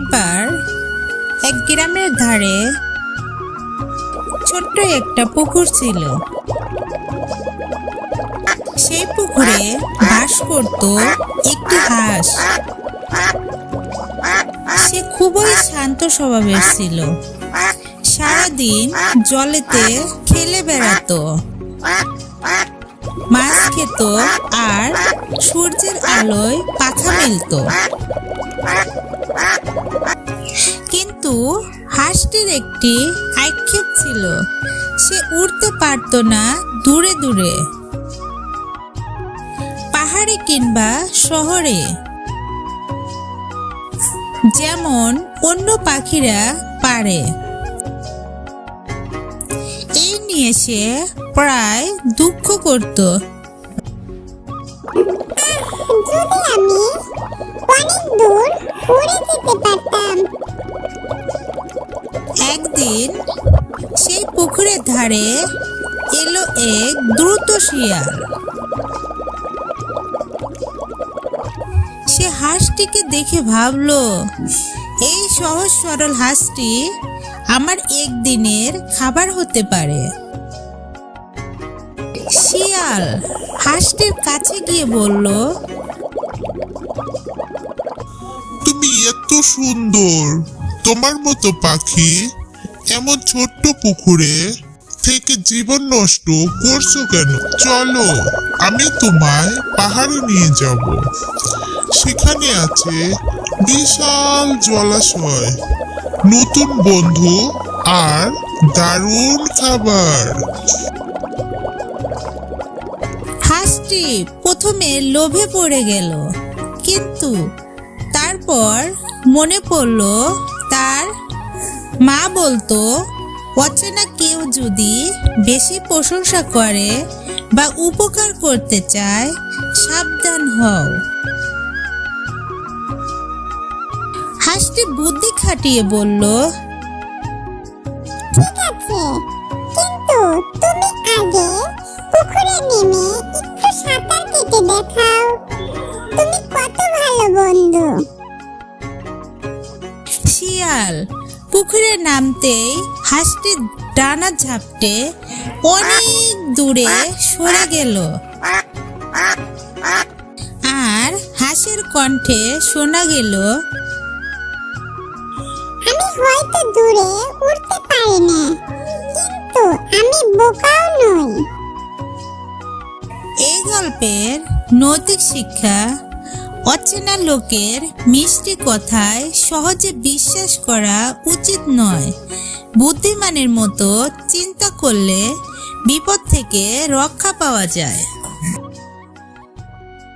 একবার এক গ্রামের ধারে ছোট্ট একটা পুকুর ছিল। সেই পুকুরে বাস করত একটি হাঁস। সে খুবই শান্ত স্বভাবের ছিল। সারাদিন জলেতে খেলে বেড়াতো, মাছ খেত আর সূর্যের আলোয় পাখা মেলতো। কিন্তু হাঁসটির একটি আক্ষেপ ছিল, সে উড়তে পারত না দূরে দূরে, পাহাড়ে কিংবা শহরে, যেমন অন্য পাখিরা পারে। এই নিয়ে সে প্রায় দুঃখ করত। যদি আমি অনেক দূর উড়ে যেতে পারতাম। একদিন সেই পুকুরের ধারে এলো এক দ্রুত শিয়াল। সে হাঁসটিকে দেখে ভাবলো, এই সহজ সরল হাঁসটি আমার একদিনের খাবার হতে পারে। শিয়াল হাঁসটির কাছে গিয়ে বলল, তুমি এত সুন্দর, তোমার মতো পাখি এমন ছোট্ট পুকুরে থেকে জীবন নষ্ট করছো কেন? চলো, আমি তোমায় পাহাড়ে নিয়ে যাব। সেখানে আছে বিশাল জলাশয়, নতুন বন্ধু আর দারুণ খাবার। হাঁসটি প্রথমে লোভে পড়ে গেল, কিন্তু তারপর মনে পড়ল তার মা বলতো, অচেনা কেউ যদি বেশি প্রশংসা করে বা উপকার করতে চায়, সাবধান হও। হাঁসটি বুদ্ধি খাটিয়ে বলল, ঠিক আছে, কিন্তু তুমি আগে পুকুরে নেমে একটু সাঁতার কেটে দেখাও। তুমি কত ভালো বন্ধু। শিয়াল পুকুরে নামতেই হাঁসটি ডানা ঝাপটে অনেক দূরে সরে গেল, আর হাঁসের কণ্ঠে শোনা গেল, আমি হয়তো দূরে উড়তে পারি না, কিন্তু আমি বোকাও নই। এই গল্পের নৈতিক শিক্ষা, অচেনা লোকের মিষ্টি কথায় সহজে বিশ্বাস করা উচিত নয়। বুদ্ধিমানের মতো চিন্তা করলে বিপদ থেকে রক্ষা পাওয়া যায়।